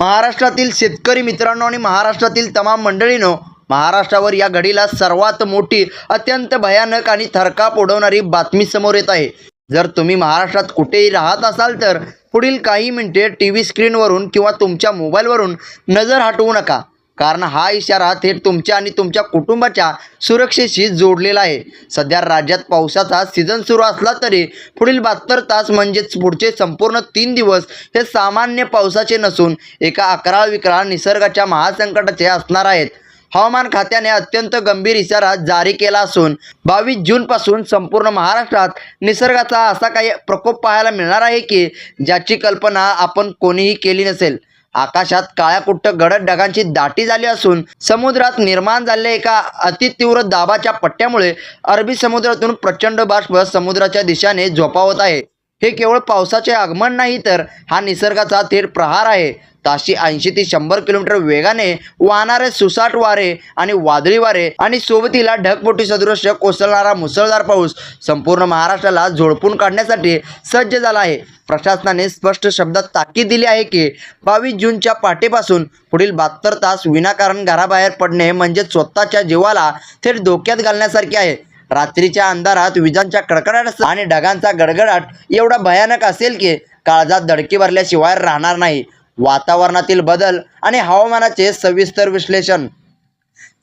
महाराष्ट्रातील शेतकरी मित्रांनो आणि महाराष्ट्रातील तमाम मंडळींनो, महाराष्ट्रावर या घडीला सर्वात मोठी, अत्यंत भयानक आणि थरकाप उडवणारी बातमी समोर येत आहे। जर तुम्ही महाराष्ट्रात कुठेही राहत असाल तर पुढील काही मिनिटे टीव्ही स्क्रीनवरून किंवा तुमच्या मोबाईलवरून नजर हटवू नका, कारण हा इशारा थेट तुमच्या आणि तुमच्या कुटुंबाच्या सुरक्षेशी जोडलेला आहे। सध्या राज्यात पावसाचा सीझन सुरू असला तरी पुढील 72 तास म्हणजेच पुढचे संपूर्ण 3 दिवस हे सामान्य पावसाचे नसून एका अकराळ विकराळ निसर्गाच्या महासंकटाचे असणार आहेत। हवामान खात्याने अत्यंत गंभीर इशारा जारी केला असून 22 जूनपासून संपूर्ण महाराष्ट्रात निसर्गाचा असा काही प्रकोप पाहायला मिळणार आहे की ज्याची कल्पना आपण कोणीही केली नसेल। आकाशात काळ्याकुट्ट गडद ढगांची दाटी झाली असून समुद्रात निर्माण झालेल्या एका अतितीव्र दाबाच्या पट्ट्यामुळे अरबी समुद्रातून प्रचंड बाष्प समुद्राच्या दिशेने झोपावत आहे। हे केवळ पावसाचे आगमन नाही तर हा निसर्गाचा थेट प्रहार आहे। ताशी 80 ते 100 किलोमीटर वेगाने वाहणारे सुसाट वारे आणि वादळी वारे आणि सोबतीला ढगफुटी सदृश कोसळणारा मुसळधार पाऊस संपूर्ण महाराष्ट्राला झोडपून काढण्यासाठी सज्ज झाला आहे। प्रशासनाने स्पष्ट शब्दात ताकीद दिली आहे की 22 जूनच्या पहाटेपासून पुढील 72 तास विनाकारण घराबाहेर पडणे म्हणजे स्वतःच्या जीवाला थेट धोक्यात घालण्यासारखे आहे। रात्रीच्या अंधारात विजांच्या कडकडाट आणि ढगांचा गडगडाट एवढा भयानक असेल की काळजात धडकी भरल्याशिवाय राहणार नाही। वातावरणातील बदल आणि हवामानाचे सविस्तर विश्लेषण।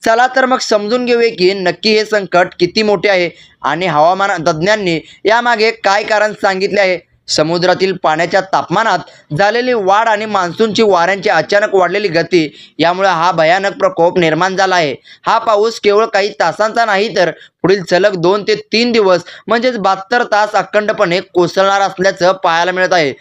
चला तर मग समजून घेऊया की नक्की हे संकट किती मोठे आहे आणि हवामान तज्ज्ञांनी यामागे काय कारण सांगितले आहे। समुद्रातील पाण्याच्या तापमानात झालेली वाढ आणि मान्सूनची वाऱ्यांची अचानक वाढलेली गती यामुळे हा भयानक प्रकोप निर्माण झाला आहे। हा पाऊस केवळ काही तासांचा नाही तर पुढील सलग 2 ते 3 दिवस म्हणजेच 72 तास अखंडपणे कोसळणार असल्याचं पाहायला मिळत आहे।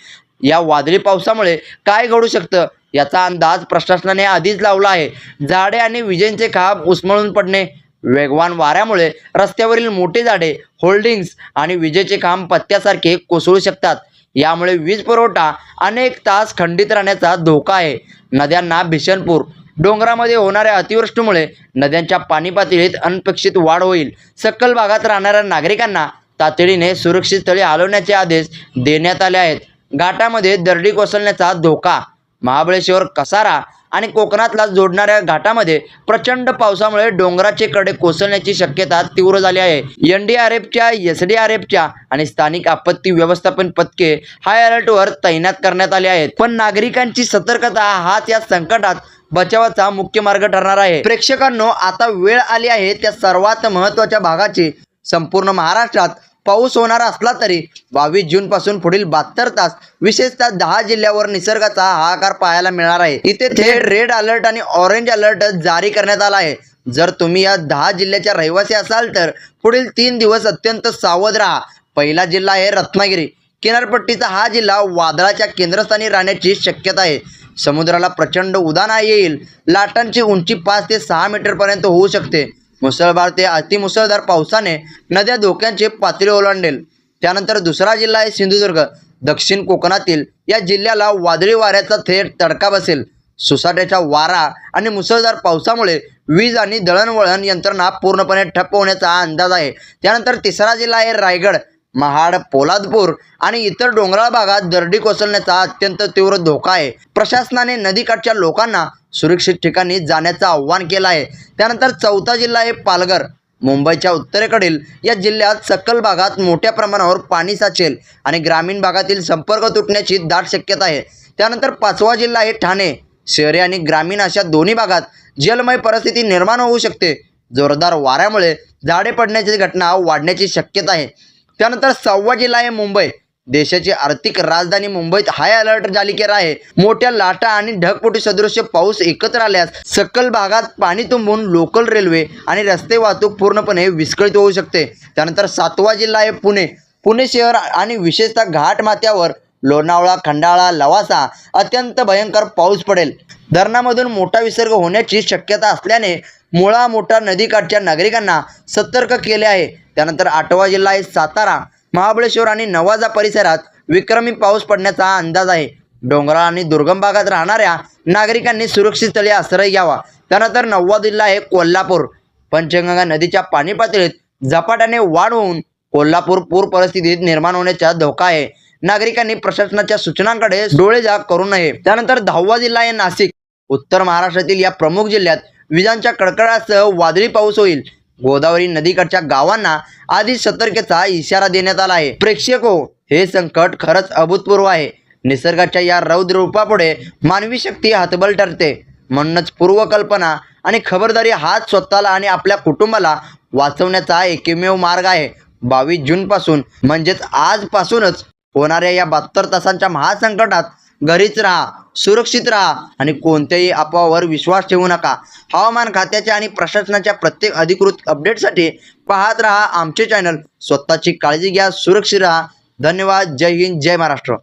या वादळी पावसामुळे काय घडू शकतं याचा अंदाज प्रशासनाने आधीच लावला आहे। झाडे आणि विजेंचे खांब उसमळून पडणे, वेगवान वाऱ्यामुळे रस्त्यावरील मोठे झाडे, होल्डिंग्स आणि विजेचे खांब पत्त्यासारखे कोसळू शकतात। यामुळे वीज पुरवठा अनेक तास खंडित राहण्याचा धोका आहे। नद्यांना भीषण पूर। डोंगरामध्ये होणाऱ्या अतिवृष्टीमुळे नद्यांच्या पाणी पातळीत अनपेक्षित वाढ होईल। सखल भागात राहणाऱ्या नागरिकांना तातडीने सुरक्षित स्थळी हलवण्याचे आदेश देण्यात आले आहेत। घाटामध्ये दरडी कोसळण्याचा धोका। महाबळेश्वर, कसारा आणि कोकणातला जोडणाऱ्या घाटामध्ये प्रचंड पावसामुळे डोंगराचे कडे कोसळण्याची शक्यता तीव्र झाली आहे। NDRFच्या, SDRFच्या आणि स्थानिक आपत्ती व्यवस्थापन पथके हाय अलर्टवर तैनात करण्यात आले आहेत। पण नागरिकांची सतर्कता हाच या संकटात बचावाचा मुख्य मार्ग ठरणार आहे। प्रेक्षकांनो, आता वेळ आली आहे त्या सर्वात महत्त्वाच्या भागाची। संपूर्ण महाराष्ट्रात पाऊस होणार असला तरी 22 जून पासून पुढील 72 तास विशेषतः 10 जिल्ह्यावर निसर्गाचा हाहाकार पाहायला मिळणार आहे। इथे थेट रेड अलर्ट आणि ऑरेंज अलर्ट जारी करण्यात आला आहे। जर तुम्ही या 10 जिल्ह्याच्या रहिवासी असाल तर पुढील 3 दिवस अत्यंत सावध राहा। पहिला जिल्हा आहे रत्नागिरी। किनारपट्टीचा हा जिल्हा वादळाच्या केंद्रस्थानी राहण्याची शक्यता आहे। समुद्राला प्रचंड उधाण येईल। लाटांची उंची 5 ते 6 मीटर पर्यंत होऊ शकते। मुसळधार ते अतिमुसळधार पावसाने नद्या धोक्यांची पातळी ओलांडेल। त्यानंतर दुसरा जिल्हा आहे सिंधुदुर्ग। दक्षिण कोकणातील या जिल्ह्याला वादळी वाऱ्याचा थेट तडका बसेल। सुसाट्याच्या वारा आणि मुसळधार पावसामुळे वीज आणि दळणवळण यंत्रणा पूर्णपणे ठप्प होण्याचा अंदाज आहे। त्यानंतर तिसरा जिल्हा आहे रायगड। महाड, पोलादपूर आणि इतर डोंगराळ भागात दरडी कोसळण्याचा अत्यंत तीव्र धोका आहे। प्रशासनाने नदीकाठच्या लोकांना सुरक्षित ठिकाणी जाण्याचं आवाहन केलं आहे। त्यानंतर चौथा जिल्हा आहे पालघर। मुंबईच्या उत्तरेकडील या जिल्ह्यात सखल भागात मोठ्या प्रमाणावर पाणी साचेल आणि ग्रामीण भागातील संपर्क तुटण्याची दाट शक्यता आहे। त्यानंतर पाचवा जिल्हा आहे ठाणे। शहरी आणि ग्रामीण अशा दोन्ही भागात जलमय परिस्थिती निर्माण होऊ शकते। जोरदार वाऱ्यामुळे झाडे पडण्याची घटना वाढण्याची शक्यता आहे। त्यानंतर 6वा जिल्हा आहे मुंबई। देशाची आर्थिक राजधानी मुंबईत हाय अलर्ट जारी केला आहे। मोठ्या लाटा आणि ढगफुटी सदृश पाऊस एकत्र आल्यास सखल भागात पाणी तुंबून लोकल रेल्वे आणि रस्ते वाहतूक पूर्णपणे विस्कळीत होऊ शकते। त्यानंतर 7वा जिल्हा आहे पुणे। पुणे शहर आणि विशेषतः घाट माथ्यावर लोणावळा, खंडाळा, लवासा अत्यंत भयंकर पाऊस पडेल। धरणामधून मोठा विसर्ग होण्याची शक्यता असल्याने मुळा मोठा नदीकाठच्या नागरिकांना सतर्क केले आहे। त्यानंतर 8वा जिल्हा आहे सातारा। महाबळेश्वर आणि नवाजा परिसरात विक्रमी पाऊस पडण्याचा अंदाज आहे। डोंगराळ आणि दुर्गम भागात राहणाऱ्या नागरिकांनी सुरक्षित स्थळी आश्रय घ्यावा। त्यानंतर 9वा जिल्हा आहे कोल्हापूर। पंचगंगा नदीच्या पाणी पातळीत झपाट्याने वाढ होऊन कोल्हापूर पूर परिस्थितीत निर्माण होण्याचा धोका आहे। नागरिकांनी प्रशासनाच्या सूचनांकडे डोळेझाक करू नये. त्यानंतर 10वा जिल्हा आहे नाशिक. उत्तर महाराष्ट्रातील या प्रमुख जिल्ह्यात विजांच्या कडकडाटासह वादळी पाऊस होईल. गोदावरी नदीकाठच्या गावांना आधीच सतर्कतेचा इशारा देण्यात आला आहे. प्रेक्षको, हे संकट खरंच अभूतपूर्व आहे. निसर्गाच्या या रौद्र रूपापुढे मानवी शक्ती हतबल ठरते. म्हणूनच पूर्वकल्पना आणि खबरदारी हाच स्वतःला आणि आपल्या कुटुंबाला वाचवण्याचा एकमेव मार्ग आहे. 22 जूनपासून म्हणजेच आजपासूनच होणाऱ्या या 72 तासांच्या महासंकटात घरीच राहा, सुरक्षित राहा आणि कोणत्याही अफवावर विश्वास ठेवू नका. हवामान खात्याच्या आणि प्रशासनाच्या प्रत्येक अधिकृत अपडेटसाठी पाहत राहा आमचे चॅनल. स्वतःची काळजी घ्या, सुरक्षित राहा. धन्यवाद. जय हिंद, जय महाराष्ट्र.